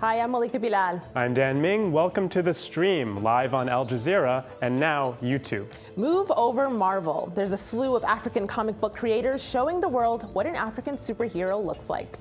Hi, I'm Malika Bilal. I'm Dan Ming. Welcome to The Stream, live on Al Jazeera and now YouTube. Move over Marvel. There's a slew of African comic book creators showing the world what an African superhero looks like.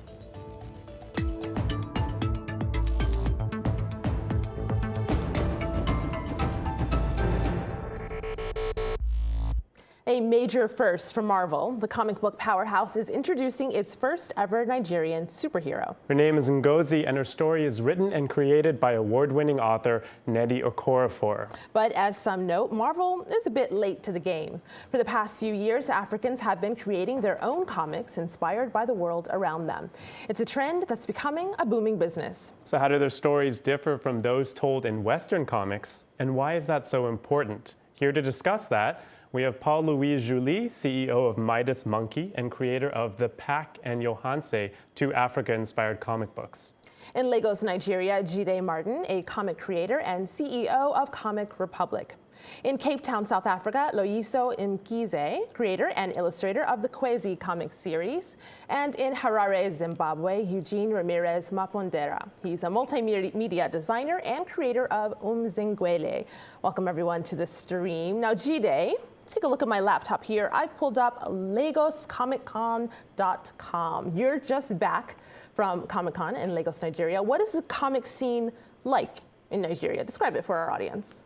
A major first for Marvel. The comic book powerhouse is introducing its first ever Nigerian superhero. Her name is Ngozi, and her story is written and created by award-winning author Nnedi Okorafor. But as some note, Marvel is a bit late to the game. For the past few years, Africans have been creating their own comics inspired by the world around them. It's a trend that's becoming a booming business. So how do their stories differ from those told in Western comics, and why is that so important? Here to discuss that, we have Paul-Louis Julie, CEO of Midas Monkey and creator of The Pack and Yohanse, two Africa-inspired comic books. In Lagos, Nigeria, Jide Martin, a comic creator and CEO of Comic Republic. In Cape Town, South Africa, Loyiso Mkize, creator and illustrator of the Kwezi comic series. And in Harare, Zimbabwe, Eugene Ramirez Mapondera. He's a multimedia designer and creator of Umzingwele. Welcome everyone to the stream. Now, Jide, take a look at my laptop here. I've pulled up LagosComicCon.com. You're just back from Comic-Con in Lagos, Nigeria. What is the comic scene like in Nigeria? Describe it for our audience.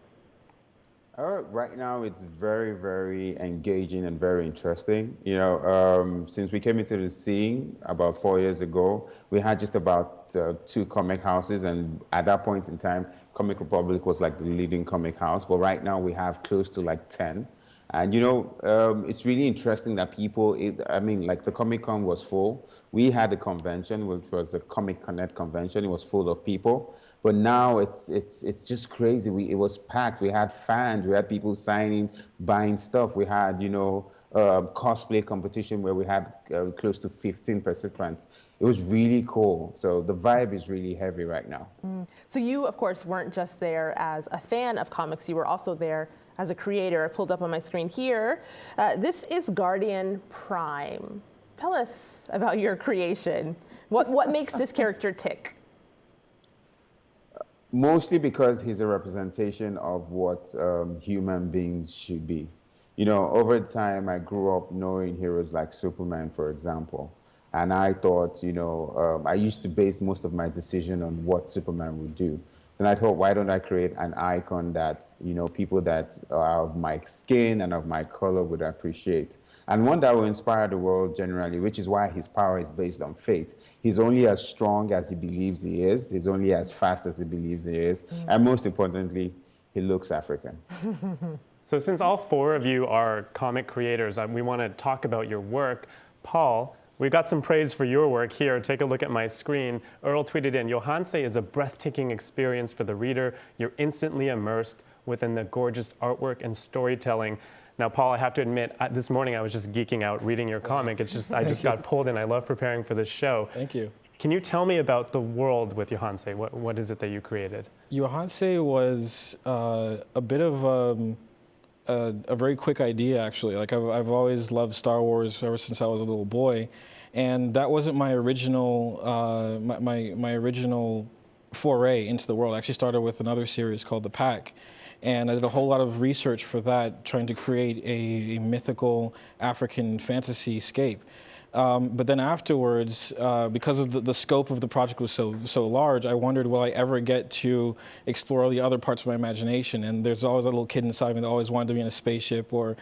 Right now, it's very, very engaging and very interesting. Since we came into the scene about 4 years ago, we had just about 2 comic houses. And at that point in time, Comic Republic was like the leading comic house. But right now, we have close to like 10. And, it's really interesting that people, the Comic-Con was full. We had a convention, which was the Comic Connect convention. It was full of people. But now it's just crazy. It was packed. We had fans. We had people signing, buying stuff. We had, cosplay competition where we had close to 15 participants. It was really cool. So the vibe is really heavy right now. So you, of course, weren't just there as a fan of comics. You were also there as a creator. I pulled up on my screen here. This is Guardian Prime. Tell us about your creation. What makes this character tick? Mostly because he's a representation of what human beings should be. Over time, I grew up knowing heroes like Superman, for example. And I thought, I used to base most of my decision on what Superman would do. Then I thought, why don't I create an icon that, people that are of my skin and of my color would appreciate. And one that will inspire the world generally, which is why his power is based on faith. He's only as strong as he believes he is. He's only as fast as he believes he is. And most importantly, he looks African. So since all 4 of you are comic creators, we want to talk about your work. Paul, we got some praise for your work here. Take a look at my screen. Earl tweeted in, Yohanse is a breathtaking experience for the reader. You're instantly immersed within the gorgeous artwork and storytelling. Now, Paul, I have to admit, this morning I was just geeking out reading your comic. It's just, I just got pulled in. I love preparing for this show. Thank you. Can you tell me about the world with Yohanse? What is it that you created? Yohanse was a bit of a very quick idea, actually. Like I've always loved Star Wars ever since I was a little boy, and that wasn't my original my original foray into the world. I actually started with another series called The Pack. And I did a whole lot of research for that, trying to create a mythical African fantasy scape. But then afterwards, because of the scope of the project was so large, I wondered, will I ever get to explore the other parts of my imagination? And there's always a little kid inside me that always wanted to be in a spaceship or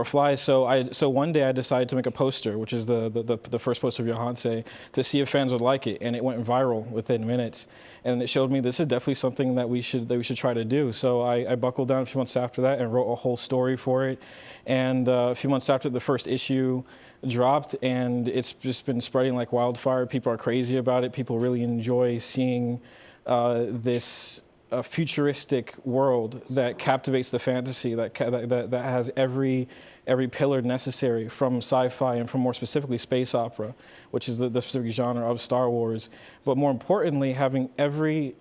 fly. So one day I decided to make a poster, which is the first poster of Yohanse, to see if fans would like it, and it went viral within minutes. And it showed me this is definitely something that we should try to do. So I buckled down a few months after that and wrote a whole story for it. And a few months after, the first issue dropped, and it's just been spreading like wildfire. People are crazy about it. People really enjoy seeing this futuristic world that captivates the fantasy, that has every pillar necessary from sci-fi and from more specifically space opera, which is the specific genre of Star Wars. But more importantly, having every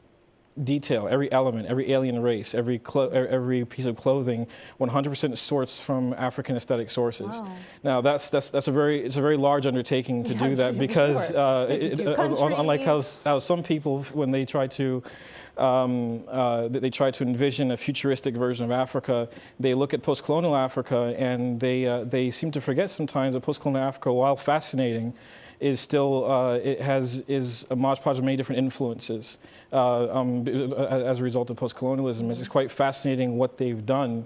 detail, every element, every alien race, every piece of clothing, 100% sourced from African aesthetic sources. Wow. Now it's a very large undertaking to do that because unlike how some people, when they try to envision a futuristic version of Africa, they look at post-colonial Africa and they seem to forget sometimes that post-colonial Africa, while fascinating, is still is a hodgepodge of many different influences as a result of post-colonialism. It's quite fascinating what they've done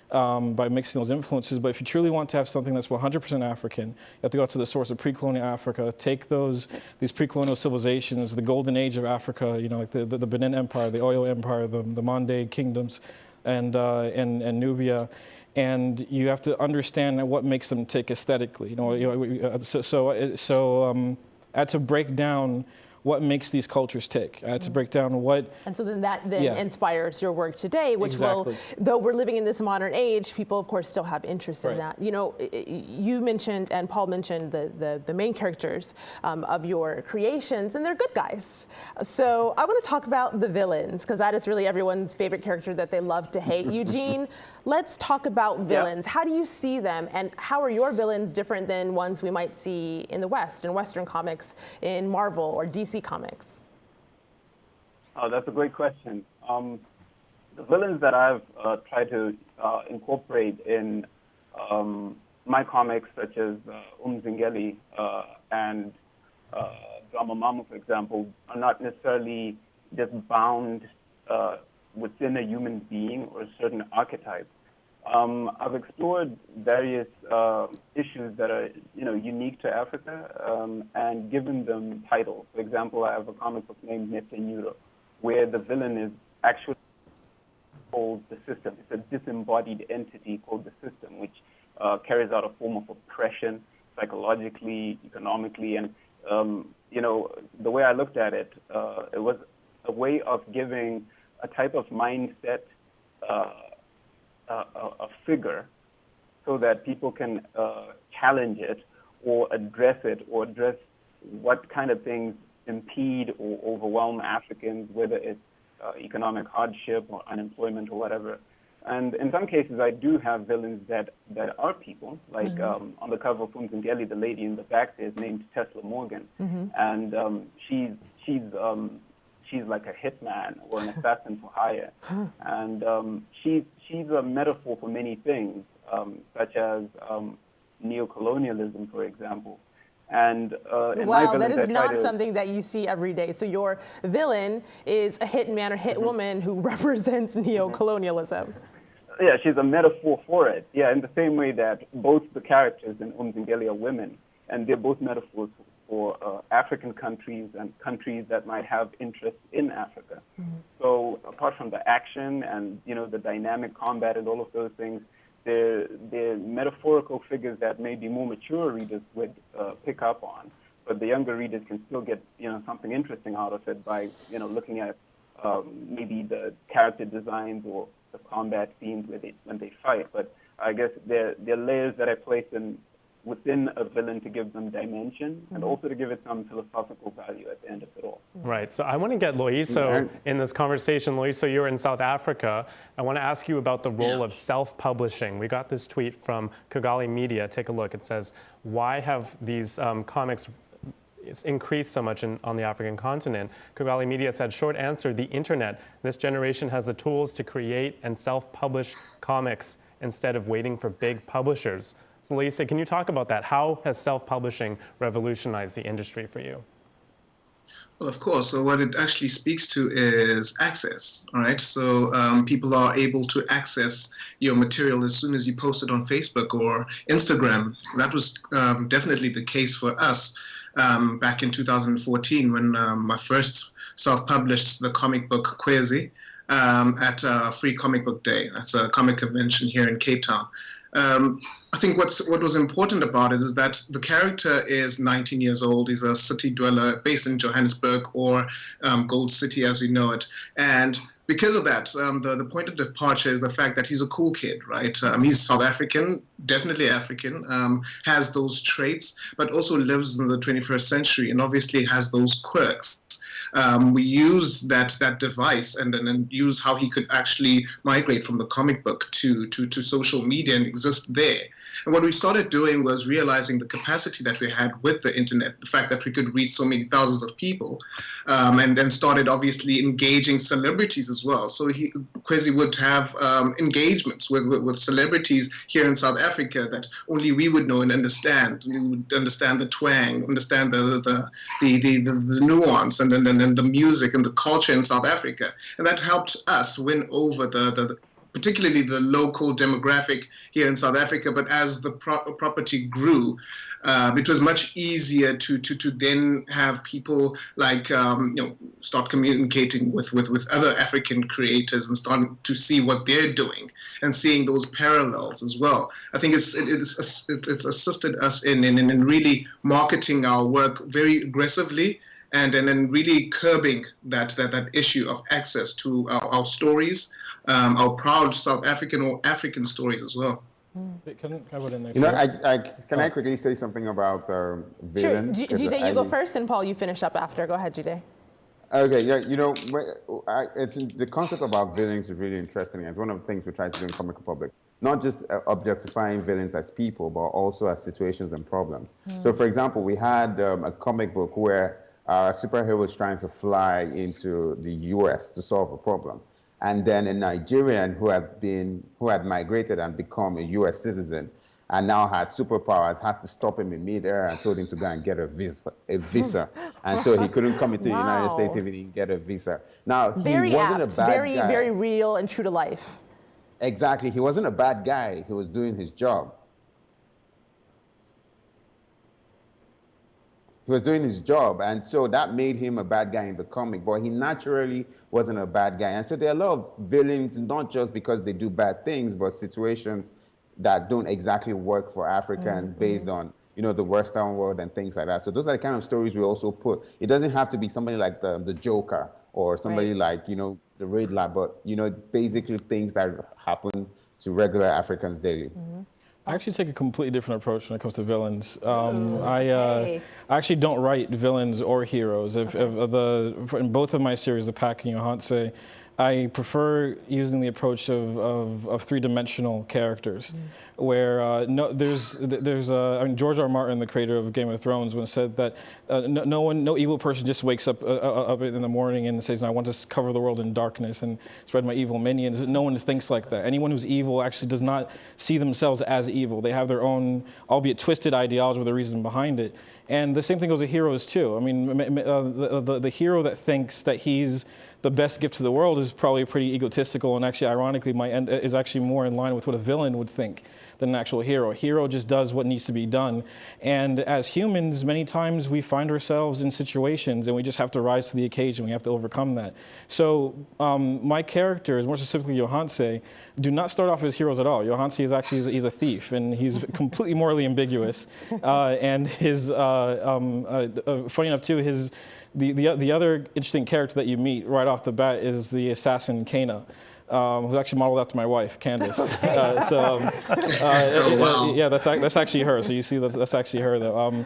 by mixing those influences. But if you truly want to have something that's 100% African, you have to go to the source of pre-colonial Africa, take these pre-colonial civilizations, the golden age of Africa, like the Benin Empire, the Oyo Empire, the Mande kingdoms, and Nubia. And you have to understand what makes them tick aesthetically. So I had to break down what makes these cultures tick. I had to break down what... And so then that inspires your work today, which will, though we're living in this modern age, people of course still have interest in that. You mentioned, and Paul mentioned, the main characters of your creations, and they're good guys. So I want to talk about the villains, because that is really everyone's favorite character that they love to hate. Eugene, let's talk about villains. How do you see them, and how are your villains different than ones we might see in the West, in Western comics, in Marvel or DC Comics? Oh, that's a great question. The villains that I've tried to incorporate in my comics, such as Umzingeli and Drama Mama, for example, are not necessarily just bound within a human being or a certain archetype. I've explored various issues that are, unique to Africa, and given them titles. For example, I have a comic book named Netenyuro, where the villain is actually called the system. It's a disembodied entity called the system, which carries out a form of oppression, psychologically, economically, and the way I looked at it, it was a way of giving a type of mindset. A figure, so that people can challenge it or address what kind of things impede or overwhelm Africans, whether it's economic hardship or unemployment or whatever. And in some cases, I do have villains that are people, like on the cover of Umzingeli, the lady in the back there is named Tesla Morgan, and she's like a hitman or an assassin for hire. And she's a metaphor for many things, such as neocolonialism, for example. And wow, that is not something that you see every day. So your villain is a hitman or hitwoman who represents neocolonialism. Yeah, she's a metaphor for it. Yeah, in the same way that both the characters in Umzingeli are women, and they're both metaphors for African countries and countries that might have interest in Africa. So apart from the action and the dynamic combat and all of those things, they're metaphorical figures that maybe more mature readers would pick up on, but the younger readers can still get something interesting out of it by looking at maybe the character designs or the combat scenes when they fight. But I guess they're layers that I place within a villain to give them dimension and also to give it some philosophical value at the end of it all. Right, so I want to get Loyiso in this conversation. Loyiso, you're in South Africa. I want to ask you about the role of self-publishing. We got this tweet from Kigali Media. Take a look. It says, why have these comics increased so much on the African continent? Kigali Media said, short answer, the internet. This generation has the tools to create and self-publish comics instead of waiting for big publishers. So Loyiso, can you talk about that? How has self-publishing revolutionized the industry for you? Well, of course. So what it actually speaks to is access, all right? So people are able to access your material as soon as you post it on Facebook or Instagram. That was definitely the case for us back in 2014 when I first self-published the comic book Kwezi at Free Comic Book Day. That's a comic convention here in Cape Town. I think what was important about it is that the character is 19 years old. He's a city dweller based in Johannesburg, or Gold City as we know it. And because of that, the point of departure is the fact that he's a cool kid, right? He's South African, definitely African, has those traits, but also lives in the 21st century and obviously has those quirks. we used that device and then used how he could actually migrate from the comic book to social media and exist there. And what we started doing was realizing the capacity that we had with the internet, the fact that we could reach so many thousands of people, and then started obviously engaging celebrities as well. So Kwezi would have engagements with celebrities here in South Africa that only we would know and understand. We would understand the twang, understand the nuance, and then the music and the culture in South Africa. And that helped us win over particularly the local demographic here in South Africa. But as the property grew, it was much easier to then have people like start communicating with other African creators and starting to see what they're doing and seeing those parallels as well. I think it's assisted us in really marketing our work very aggressively, and then really curbing that issue of access to our stories, our proud South African or African stories as well. Can I put in there? Can I quickly say something about villains? Sure, Jide, you go first, and Paul, you finish up after. Go ahead, Jide. Okay, yeah, the concept about villains is really interesting. It's one of the things we try to do in Comic Republic. Not just objectifying villains as people, but also as situations and problems. So, for example, we had a comic book where a superhero was trying to fly into the US to solve a problem. And then a Nigerian who had migrated and become a US citizen and now had superpowers had to stop him in midair and told him to go and get a visa. And so he couldn't come into the United States if he didn't get a visa. Now, he wasn't a bad guy. Very real and true to life. Exactly. He wasn't a bad guy. He was doing his job. He was doing his job, and so that made him a bad guy in the comic, but he naturally wasn't a bad guy. And so there are a lot of villains, not just because they do bad things, but situations that don't exactly work for Africans based on, the Western world and things like that. So those are the kind of stories we also put. It doesn't have to be somebody like the Joker or somebody like, the Riddler, but, basically things that happen to regular Africans daily. I actually take a completely different approach when it comes to villains. I actually don't write villains or heroes. In both of my series, The Pack and Yohanse, I prefer using the approach of three-dimensional characters, where George R. Martin, the creator of Game of Thrones, once said that no evil person just wakes up in the morning and says, "I want to cover the world in darkness and spread my evil minions." No one thinks like that. Anyone who's evil actually does not see themselves as evil. They have their own, albeit twisted, ideology with a reason behind it. And the same thing goes with heroes too. I mean, the hero that thinks that he's the best gift to the world is probably pretty egotistical, and actually, ironically, is actually more in line with what a villain would think than an actual hero. A hero just does what needs to be done. And as humans, many times we find ourselves in situations and we just have to rise to the occasion. We have to overcome that. So my characters, more specifically Yohanse, do not start off as heroes at all. Yohanse is actually, he's a thief, and he's completely morally ambiguous. And his, funny enough too, the other interesting character that you meet right off the bat is the assassin Kana, who's actually modeled after my wife, Candace. Yeah, that's actually her. So you see, that's actually her, though.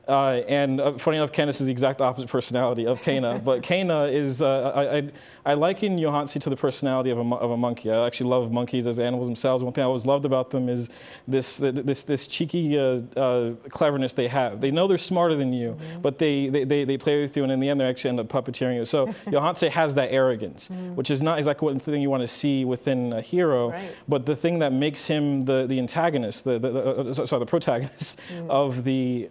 And funny enough, Candace is the exact opposite personality of Kana. But Kana is, I liken Yohanse to the personality of a monkey. I actually love monkeys as animals themselves. One thing I always loved about them is this cheeky cleverness they have. They know they're smarter than you, but they play with you, and in the end, they actually end up puppeteering you. So Yohanse has that arrogance, which is not exactly what the thing you want to see within a hero, but the thing that makes him the antagonist, the protagonist of the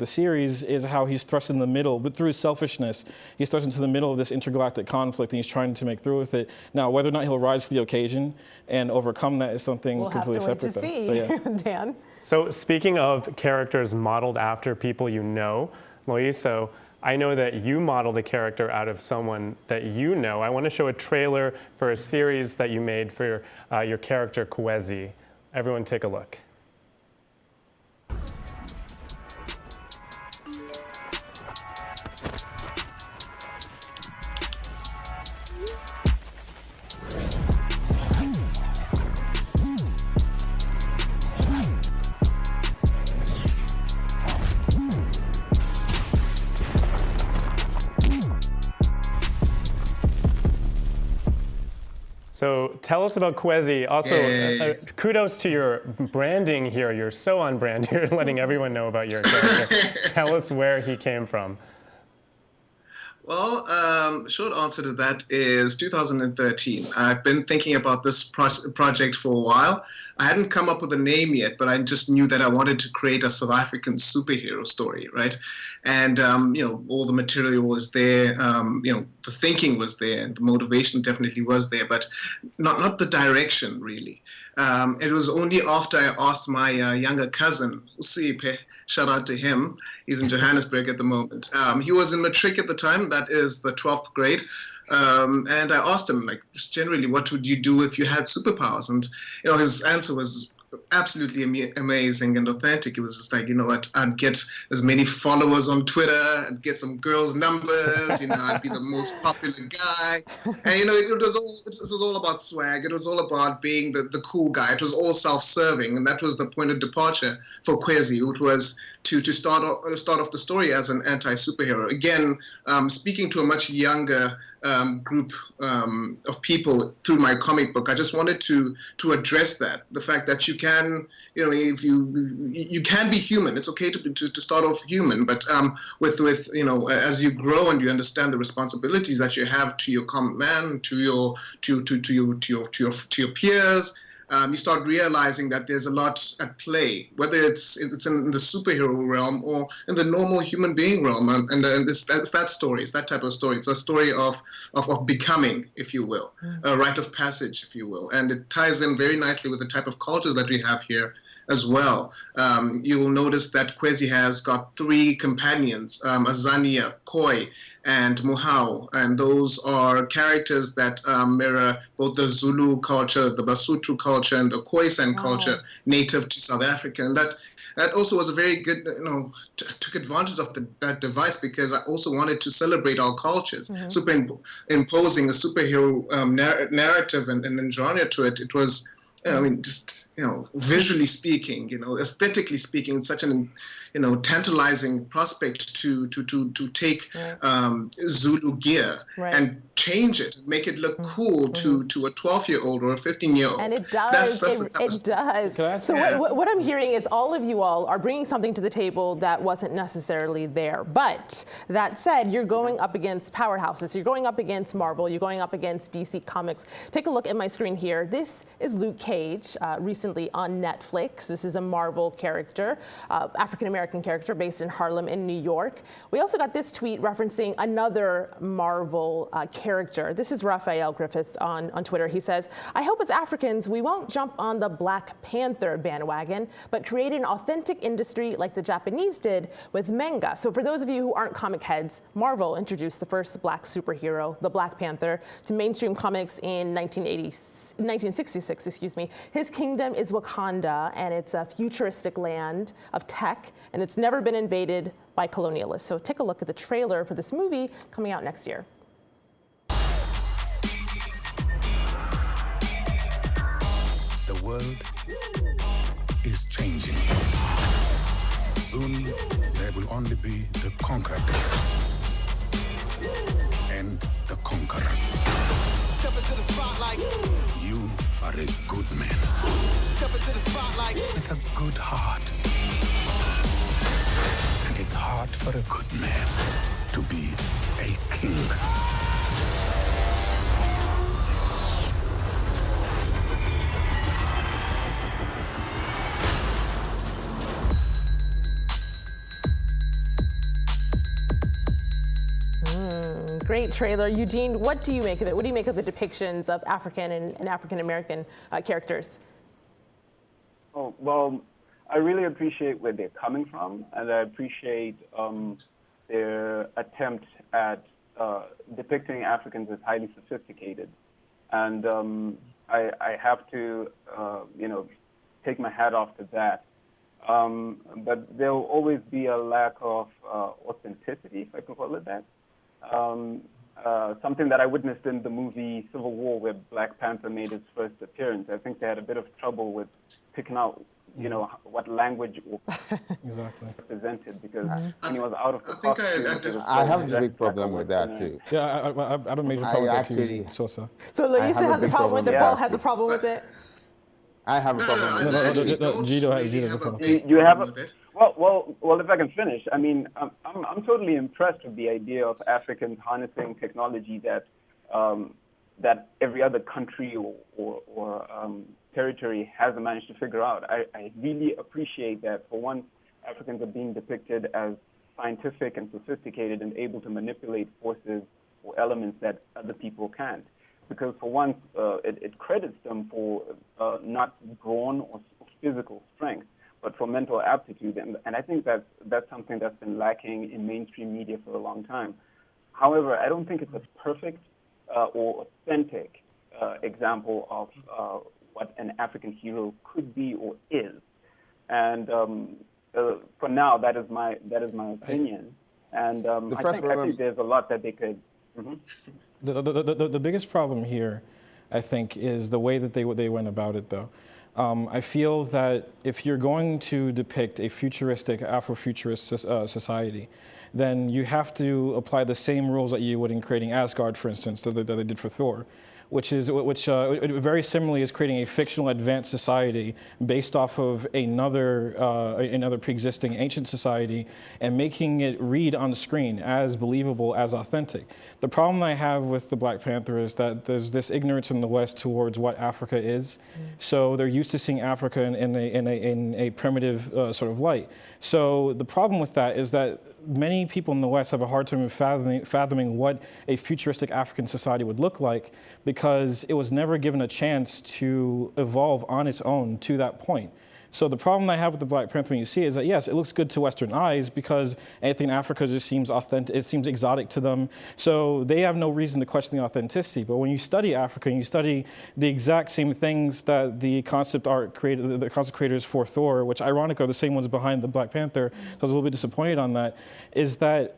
series is how he's thrust in the middle, but through his selfishness, he's thrust into the middle of this intergalactic conflict, and he's trying to make through with it. Now, whether or not he'll rise to the occasion and overcome that is something completely separate. We'll have to wait to see. Dan? So speaking of characters modeled after people you know, Loyiso, I know that you modeled a character out of someone that you know. I want to show a trailer for a series that you made for your character, Kwezi. Everyone take a look. So tell us about Kwezi. Also, Yay. kudos to your branding here. You're so on brand. You're letting everyone know about your character. Tell us where he came from. Well, short answer to that is 2013. I've been thinking about this project for a while. I hadn't come up with a name yet, but I just knew that I wanted to create a South African superhero story, right? And, all the material was there, the thinking was there, and the motivation definitely was there, but not the direction, really. It was only after I asked my younger cousin, Usipe, shout out to him. He's in Johannesburg at the moment. He was in matric at the time, that is the 12th grade. And I asked him, like, just generally, what would you do if you had superpowers? And, his answer was absolutely amazing and authentic. It was just like, I'd get as many followers on Twitter, I'd get some girls' numbers, I'd be the most popular guy. And, it was all about swag. It was all about being the cool guy. It was all self-serving. And that was the point of departure for Kwezi. It was to start off the story as an anti-superhero. Again, speaking to a much younger group of people through my comic book, I just wanted to address that, the fact that you can, if you can be human. It's okay to start off human, but with as you grow and you understand the responsibilities that you have to your common man, to your peers. You start realizing that there's a lot at play, whether it's in the superhero realm or in the normal human being realm, and it's that story. It's that type of story. It's a story of becoming, if you will, a rite of passage, if you will, and it ties in very nicely with the type of cultures that we have here as well. You will notice that Kwezi has got 3 companions, Azania, Koi, and Muhau, and those are characters that mirror both the Zulu culture, the Basotho culture, and the Khoisan culture native to South Africa. And that also was a very good, took advantage of that device, because I also wanted to celebrate our cultures, superimposing a superhero narrative and genre to it. It was, visually speaking, aesthetically speaking, it's such an, tantalizing prospect to take Zulu gear and change it, make it look cool to a 12-year-old or a 15-year-old. And it does. It does. So what I'm hearing is all of you all are bringing something to the table that wasn't necessarily there. But that said, you're going up against powerhouses. You're going up against Marvel. You're going up against DC Comics. Take a look at my screen here. This is Luke Cage, recently on Netflix. This is a Marvel character, African-American character based in Harlem in New York. We also got this tweet referencing another Marvel character. This is Raphael Griffiths on Twitter. He says, I hope as Africans, we won't jump on the Black Panther bandwagon, but create an authentic industry like the Japanese did with manga. So for those of you who aren't comic heads, Marvel introduced the first black superhero, the Black Panther, to mainstream comics in 1966, excuse me. His kingdom is Wakanda, and it's a futuristic land of tech, and it's never been invaded by colonialists. So take a look at the trailer for this movie coming out next year. The world is changing. Soon, there will only be the conquered and the conquerors. Step into the spotlight. You are a good man. Step into the spotlight. With a good heart. And it's hard for a good man to be a king. Great trailer. Eugene, what do you make of it? What do you make of the depictions of African and African-American characters? Oh, well, I really appreciate where they're coming from, and I appreciate their attempt at depicting Africans as highly sophisticated. And I have to, take my hat off to that. But there will always be a lack of authenticity, if I can call it that. Something that I witnessed in the movie Civil War, where Black Panther made his first appearance. I think they had a bit of trouble with picking out you know, what language Exactly. represented, because when he was out of the I think costume, I he was I have told a big exactly problem what with that to do. too. Yeah, I don't make a problem with that too. Sosa. So Loyiso have a has a big problem with it. problem Paul with has a that. problem with it. I have a problem with I that. actually no, don't Gito has really a have a problem. big You have problem a, with it. well, if I can finish, I mean, I'm totally impressed with the idea of Africans harnessing technology that that every other country or territory hasn't managed to figure out. I really appreciate that. For one, Africans are being depicted as scientific and sophisticated and able to manipulate forces or elements that other people can't. Because for one, it credits them for not brawn or physical strength, but for mental aptitude. And I think that's something that's been lacking in mainstream media for a long time. However, I don't think it's a perfect or authentic example of what an African hero could be or is. And for now, that is my opinion. And I think there's a lot that they could. The biggest problem here, I think, is the way that they went about it, though. I feel that if you're going to depict a futuristic, Afrofuturist society, then you have to apply the same rules that you would in creating Asgard, for instance, that they did for Thor, which very similarly is creating a fictional advanced society based off of another pre-existing ancient society and making it read on screen as believable, as authentic. The problem I have with the Black Panther is that there's this ignorance in the West towards what Africa is. So they're used to seeing Africa in a primitive sort of light. So the problem with that is that many people in the West have a hard time fathoming what a futuristic African society would look like, because it was never given a chance to evolve on its own to that point. So the problem I have with the Black Panther when you see it is that, yes, it looks good to Western eyes because anything in Africa just seems authentic, it seems exotic to them. So they have no reason to question the authenticity. But when you study Africa and you study the exact same things that the concept creators for Thor, which ironically are the same ones behind the Black Panther, so I was a little bit disappointed on that, is that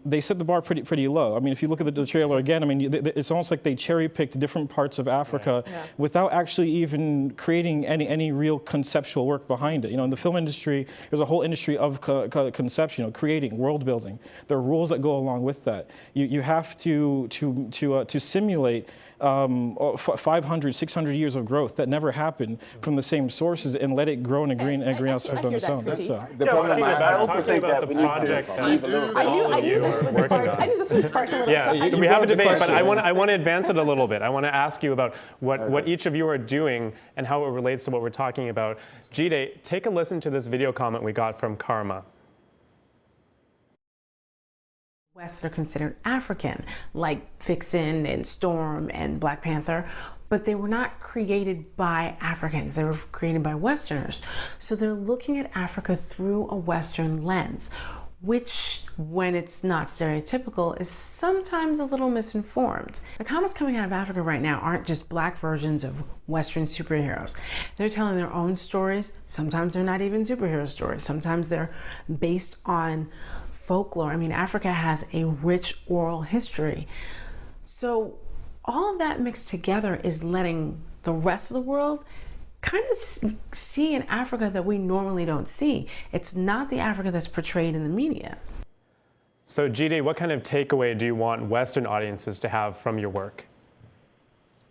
they set the bar pretty low. I mean, if you look at the trailer again, I mean, it's almost like they cherry-picked different parts of Africa without actually even creating any real conceptual work behind it. You know, in the film industry, there's a whole industry of conception, creating, world building. There are rules that go along with that. You have to simulate 500, 600 years of growth that never happened from the same sources and let it grow in a greenhouse effect on its own. The problem I also talking think about that the we need project to that leave a little I bit. knew this would spark a little. Yeah, so we have a debate, but I want to advance it a little bit. I want to ask you about what each of you are doing and how it relates to what we're talking about. Jide, take a listen to this video comment we got from Karma. West are considered African, like Vixen and Storm and Black Panther, but they were not created by Africans. They were created by Westerners. So they're looking at Africa through a Western lens, which, when it's not stereotypical, is sometimes a little misinformed. The comics coming out of Africa right now aren't just Black versions of Western superheroes. They're telling their own stories. Sometimes they're not even superhero stories. Sometimes they're based on folklore. I mean, Africa has a rich oral history. So all of that mixed together is letting the rest of the world kind of see an Africa that we normally don't see. It's not the Africa that's portrayed in the media. So Jide, what kind of takeaway do you want Western audiences to have from your work?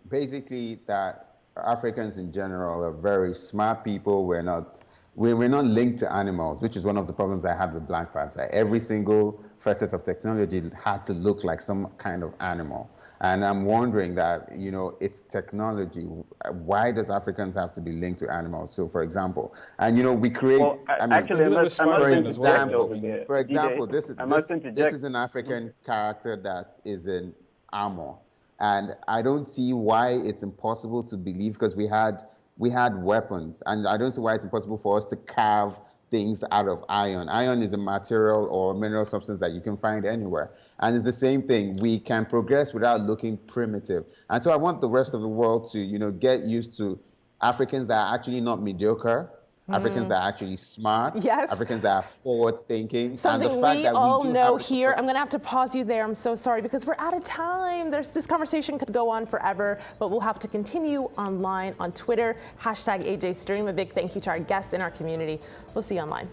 Basically, that Africans in general are very smart people. We're not linked to animals, which is one of the problems I had with Black Panther. Every single facet of technology had to look like some kind of animal. And I'm wondering that, it's technology. Why does Africans have to be linked to animals? So, for example, and we create. Well, actually, for example, this is an African character that is in armor, and I don't see why it's impossible to believe, because we had weapons, and I don't see why it's impossible for us to carve things out of iron. Iron is a material or mineral substance that you can find anywhere. And it's the same thing. We can progress without looking primitive. And so I want the rest of the world to, get used to Africans that are actually not mediocre, Africans that are actually smart, Yes. Africans that are forward-thinking. Something and the fact we that all we do know have here. I'm going to have to pause you there. I'm so sorry because we're out of time. This conversation could go on forever, but we'll have to continue online on Twitter, #AJStream. A big thank you to our guests in our community. We'll see you online.